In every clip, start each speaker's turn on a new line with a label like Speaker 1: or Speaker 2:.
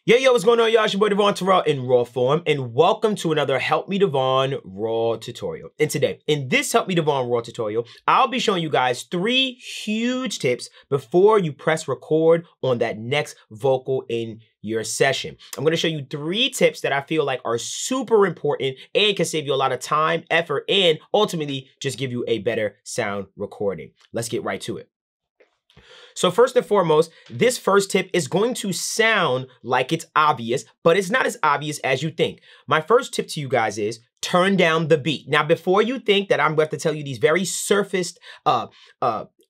Speaker 1: Yo, what's going on, y'all? It's your boy Devvon TERRELL in raw form, and welcome to another Help Me Devvon raw tutorial. And today, in this Help Me Devvon raw tutorial, I'll be showing you guys 3 huge tips before you press record on that next vocal in your session. I'm gonna show you 3 tips that I feel like are super important and can save you a lot of time, effort, and ultimately just give you a better sound recording. Let's get right to it. So first and foremost, this first tip is going to sound like it's obvious, but it's not as obvious as you think. My first tip to you guys is turn down the beat. Now, before you think that I'm about to tell you these very surfaced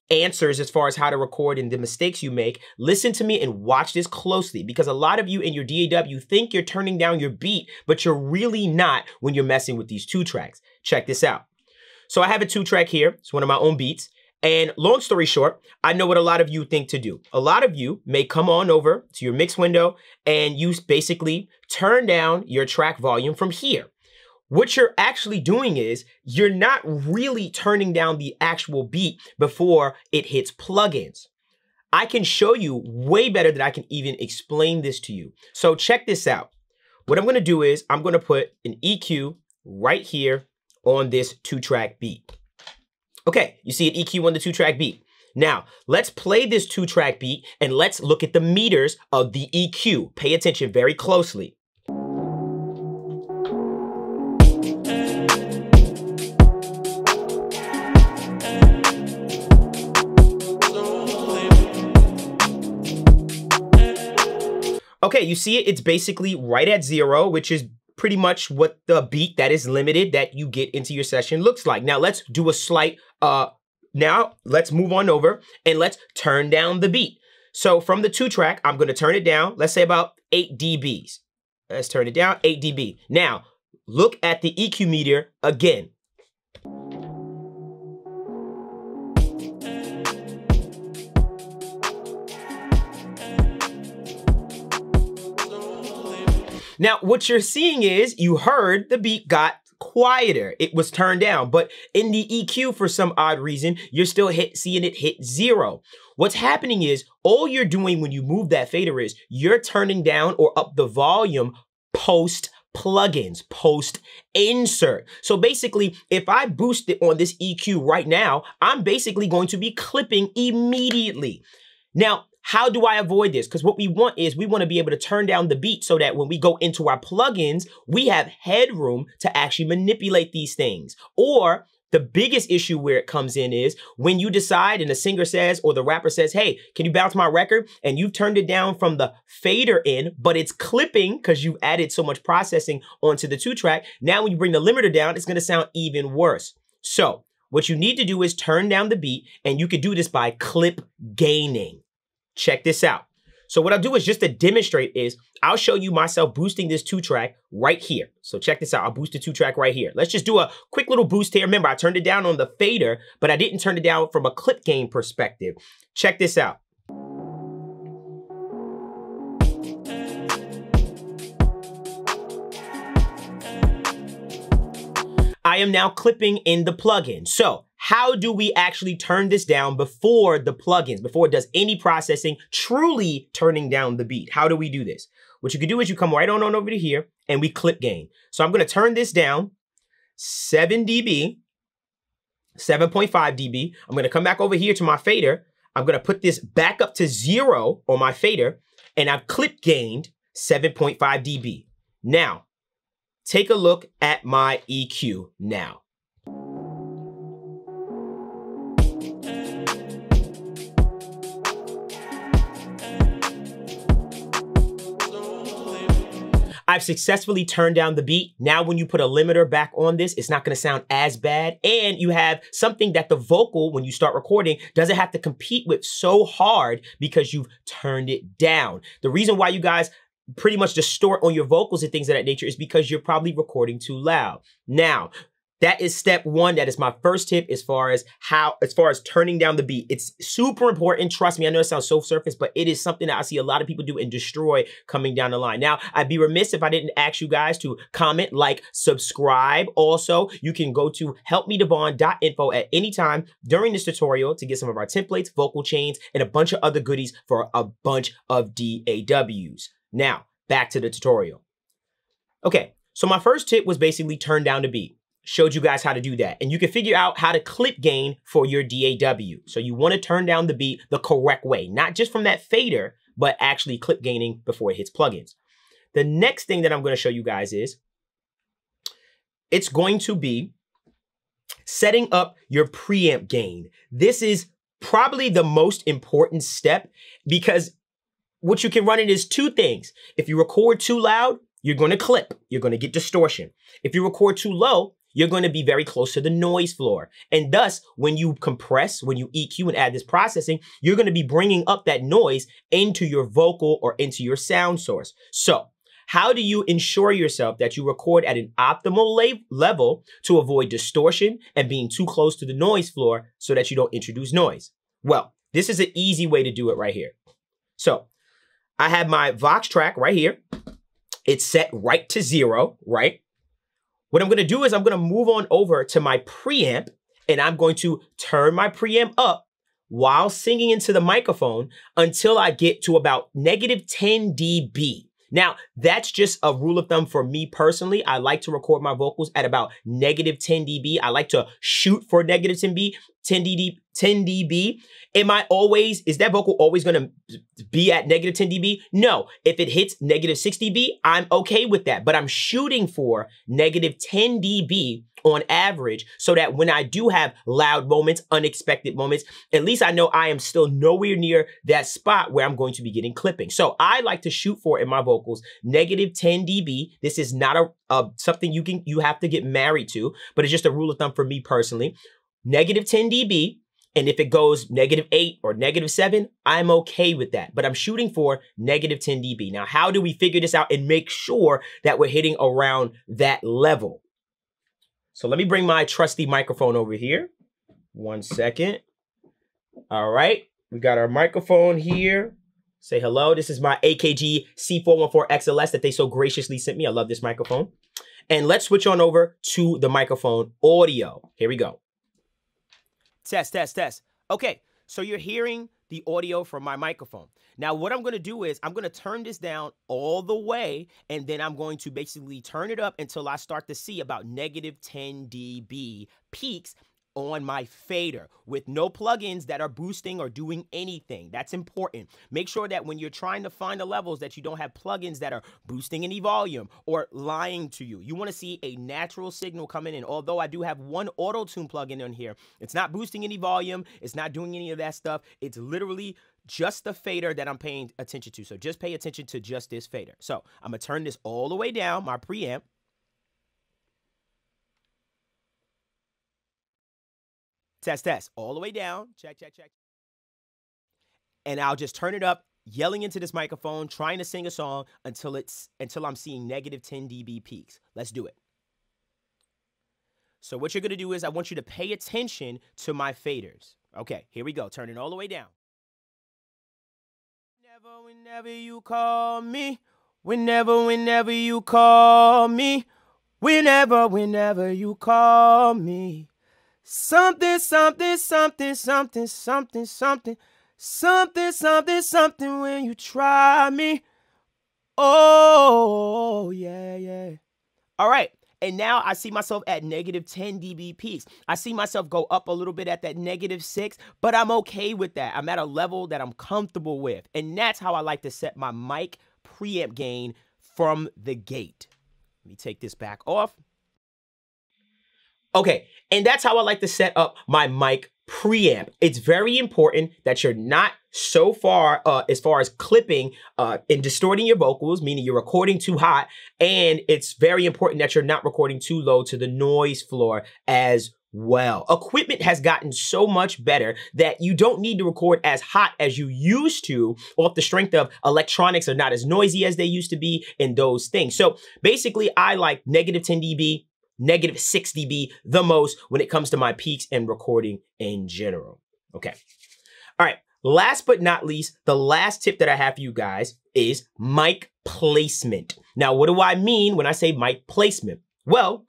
Speaker 1: answers as far as how to record and the mistakes you make, listen to me and watch this closely, because a lot of you in your DAW think you're turning down your beat, but you're really not when you're messing with these 2 tracks. Check this out. So I have a 2-track here. It's one of my own beats. And long story short, I know what a lot of you think to do. A lot of you may come on over to your mix window and you basically turn down your track volume from here. What you're actually doing is you're not really turning down the actual beat before it hits plugins. I can show you way better than I can even explain this to you. So check this out. What I'm gonna do is I'm gonna put an EQ right here on this 2-track beat. Okay, you see an EQ on the 2-track beat. Now, let's play this 2-track beat and let's look at the meters of the EQ. Pay attention very closely. Okay, you see it? It's basically right at 0, which is pretty much what the beat that is limited that you get into your session looks like. Now let's do a slight, now let's move on over and let's turn down the beat. So from the 2-track, I'm gonna turn it down, let's say about 8 dBs. Let's turn it down, 8 dB. Now, look at the EQ meter again. Now, what you're seeing is you heard the beat got quieter. It was turned down, but in the EQ, for some odd reason, you're still seeing it hit 0. What's happening is all you're doing when you move that fader is you're turning down or up the volume post plugins, post insert. So basically, if I boost it on this EQ right now, I'm basically going to be clipping immediately. Now, how do I avoid this? Because what we want is we want to be able to turn down the beat so that when we go into our plugins, we have headroom to actually manipulate these things. Or the biggest issue where it comes in is when you decide and the singer says or the rapper says, hey, can you bounce my record? And you've turned it down from the fader in, but it's clipping because you've added so much processing onto the 2-track. Now when you bring the limiter down, it's going to sound even worse. So what you need to do is turn down the beat, and you can do this by clip gaining. Check this out. So what I'll do is just to demonstrate is I'll show you myself boosting this 2-track right here. So check this out. I'll boost the 2-track right here. Let's just do a quick little boost here. Remember, I turned it down on the fader, but I didn't turn it down from a clip gain perspective. Check this out. I am now clipping in the plugin. So how do we actually turn this down before the plugins, before it does any processing, truly turning down the beat? How do we do this? What you can do is you come right on over to here and we clip gain. So I'm gonna turn this down 7 dB, 7.5 dB. I'm gonna come back over here to my fader. I'm gonna put this back up to 0 on my fader, and I've clip gained 7.5 dB. Now, take a look at my EQ now. I've successfully turned down the beat. Now when you put a limiter back on this, it's not gonna sound as bad. And you have something that the vocal, when you start recording, doesn't have to compete with so hard because you've turned it down. The reason why you guys pretty much distort on your vocals and things of that nature is because you're probably recording too loud. Now, that is step 1. That is my first tip as far as turning down the beat. It's super important. Trust me, I know it sounds so surface, but it is something that I see a lot of people do and destroy coming down the line. Now, I'd be remiss if I didn't ask you guys to comment, like, subscribe. Also, you can go to helpmedevvon.info at any time during this tutorial to get some of our templates, vocal chains, and a bunch of other goodies for a bunch of DAWs. Now, back to the tutorial. Okay, so my first tip was basically turn down the beat. Showed you guys how to do that. And you can figure out how to clip gain for your DAW. So you want to turn down the beat the correct way, not just from that fader, but actually clip gaining before it hits plugins. The next thing that I'm going to show you guys is it's going to be setting up your preamp gain. This is probably the most important step because what you can run in is two things. If you record too loud, you're going to clip. You're going to get distortion. If you record too low, you're going to be very close to the noise floor. And thus, when you compress, when you EQ and add this processing, you're going to be bringing up that noise into your vocal or into your sound source. So how do you ensure yourself that you record at an optimal level to avoid distortion and being too close to the noise floor so that you don't introduce noise? Well, this is an easy way to do it right here. So I have my Vox track right here. It's set right to 0, right? What I'm gonna do is I'm gonna move on over to my preamp and I'm going to turn my preamp up while singing into the microphone until I get to about -10 dB. Now, that's just a rule of thumb for me personally. I like to record my vocals at about -10 dB. I like to shoot for -10 dB. Is that vocal always gonna be at -10 dB? No, if it hits -6 dB, I'm okay with that, but I'm shooting for -10 dB on average so that when I do have loud moments, unexpected moments, at least I know I am still nowhere near that spot where I'm going to be getting clipping. So I like to shoot for in my vocals -10 dB. This is not something you have to get married to, but it's just a rule of thumb for me personally. -10 dB, and if it goes -8 or -7, I'm okay with that. But I'm shooting for -10 dB. Now, how do we figure this out and make sure that we're hitting around that level? So let me bring my trusty microphone over here. 1 second. All right, we got our microphone here. Say hello. This is my AKG C414 XLS that they so graciously sent me. I love this microphone. And let's switch on over to the microphone audio. Here we go. Test, test, test. Okay, so you're hearing the audio from my microphone. Now, what I'm going to do is I'm going to turn this down all the way, and then I'm going to basically turn it up until I start to see about -10 dB peaks on my fader with no plugins that are boosting or doing anything. That's important. Make sure that when you're trying to find the levels that you don't have plugins that are boosting any volume or lying to you. You want to see a natural signal coming in. Although I do have one auto-tune plugin in here, it's not boosting any volume. It's not doing any of that stuff. It's literally just the fader that I'm paying attention to. So just pay attention to just this fader. So I'm going to turn this all the way down, my preamp. Test, test, all the way down. Check, check, check. And I'll just turn it up, yelling into this microphone, trying to sing a song until I'm seeing -10 dB peaks. Let's do it. So what you're gonna do is I want you to pay attention to my faders. Okay, here we go. Turn it all the way down. Whenever you call me, whenever you call me, whenever you call me. Something, something, something, something, something, something, something, something, something when you try me. Oh, yeah, yeah. All right. And now I see myself at -10 dB peaks. I see myself go up a little bit at that -6, but I'm okay with that. I'm at a level that I'm comfortable with. And that's how I like to set my mic preamp gain from the gate. Let me take this back off. Okay, and that's how I like to set up my mic preamp. It's very important that you're not so far as far as clipping and distorting your vocals, meaning you're recording too hot, and it's very important that you're not recording too low to the noise floor as well. Equipment has gotten so much better that you don't need to record as hot as you used to off the strength of electronics are not as noisy as they used to be and those things. So basically, I like -10 dB, -6 dB the most when it comes to my peaks and recording in general. Okay. All right. Last but not least, the last tip that I have for you guys is mic placement. Now, what do I mean when I say mic placement? Well,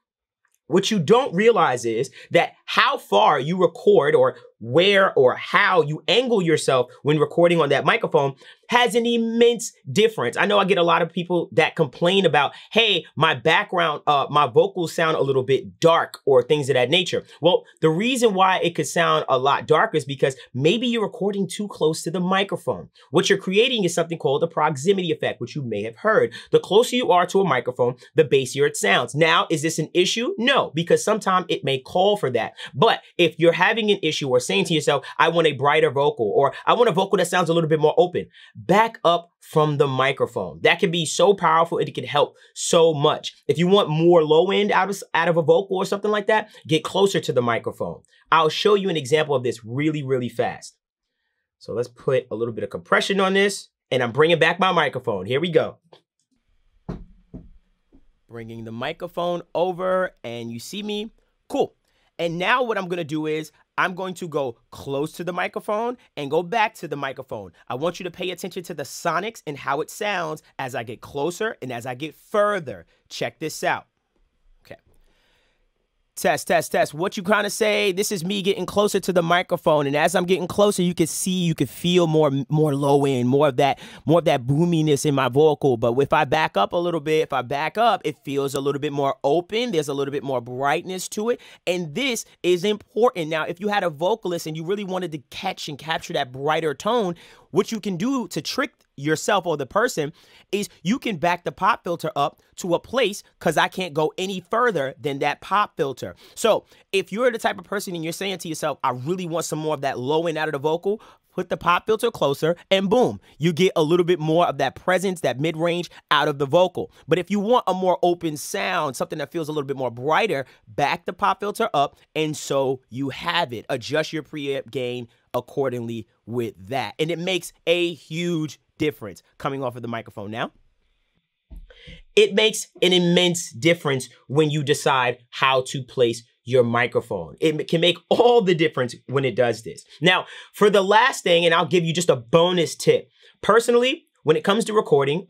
Speaker 1: what you don't realize is that how far you record or where or how you angle yourself when recording on that microphone has an immense difference. I know I get a lot of people that complain about, hey, my background, my vocals sound a little bit dark or things of that nature. Well, the reason why it could sound a lot darker is because maybe you're recording too close to the microphone. What you're creating is something called the proximity effect, which you may have heard. The closer you are to a microphone, the bassier it sounds. Now, is this an issue? No, because sometimes it may call for that. But if you're having an issue or saying to yourself, I want a brighter vocal, or I want a vocal that sounds a little bit more open, back up from the microphone. That can be so powerful, and it can help so much. If you want more low end out of a vocal or something like that, get closer to the microphone. I'll show you an example of this really, really fast. So let's put a little bit of compression on this, and I'm bringing back my microphone. Here we go. Bringing the microphone over, and you see me? Cool. And now what I'm gonna do is I'm going to go close to the microphone and go back to the microphone. I want you to pay attention to the sonics and how it sounds as I get closer and as I get further. Check this out. Okay. Test, test, test. What you kind of say, this is me getting closer to the microphone. And as I'm getting closer, you can see, you can feel more low end, more of that boominess in my vocal. But if I back up a little bit, if I back up, it feels a little bit more open. There's a little bit more brightness to it. And this is important. Now, if you had a vocalist and you really wanted to catch and capture that brighter tone, what you can do to trick yourself or the person is you can back the pop filter up to a place, because I can't go any further than that pop filter. So if you're the type of person and you're saying to yourself, I really want some more of that low end out of the vocal, put the pop filter closer and boom, you get a little bit more of that presence, that mid-range out of the vocal. But if you want a more open sound, something that feels a little bit more brighter, back the pop filter up, and so you have it. Adjust your preamp gain accordingly with that. And it makes a huge difference coming off of the microphone. Now, it makes an immense difference when you decide how to place your microphone. It can make all the difference when it does this. Now, for the last thing, and I'll give you just a bonus tip. Personally, when it comes to recording,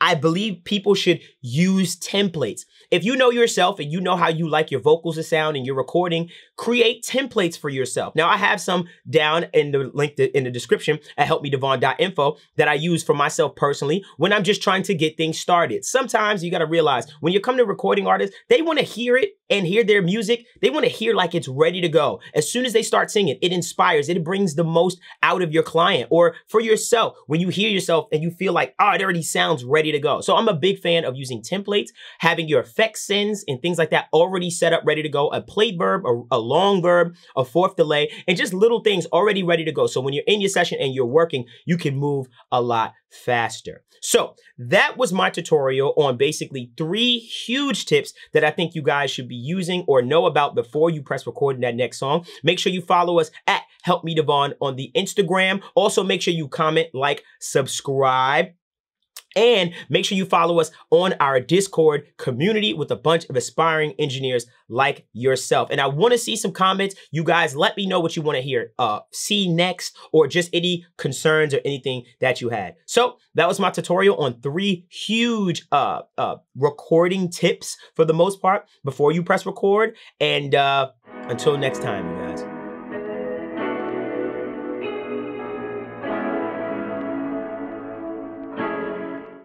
Speaker 1: I believe people should use templates. If you know yourself and you know how you like your vocals to sound and you're recording, create templates for yourself. Now, I have some down in the link in the description at helpmedevvon.info that I use for myself personally when I'm just trying to get things started. Sometimes you got to realize when you come to recording artists, they want to hear it and hear their music. They want to hear like it's ready to go. As soon as they start singing, it inspires, it brings the most out of your client. Or for yourself, when you hear yourself and you feel like, oh, it already sounds ready to go. So I'm a big fan of using templates, having your effect sends and things like that already set up, ready to go, a played verb, a long verb, a fourth delay, and just little things already ready to go. So when you're in your session and you're working, you can move a lot faster. So that was my tutorial on basically 3 huge tips that I think you guys should be using or know about before you press record in that next song. Make sure you follow us at helpmedevvon on the Instagram. Also, make sure you comment, like, subscribe. And make sure you follow us on our Discord community with a bunch of aspiring engineers like yourself. And I want to see some comments. You guys, let me know what you want to hear, see next, or just any concerns or anything that you had. So that was my tutorial on 3 huge recording tips for the most part before you press record. And until next time, you guys.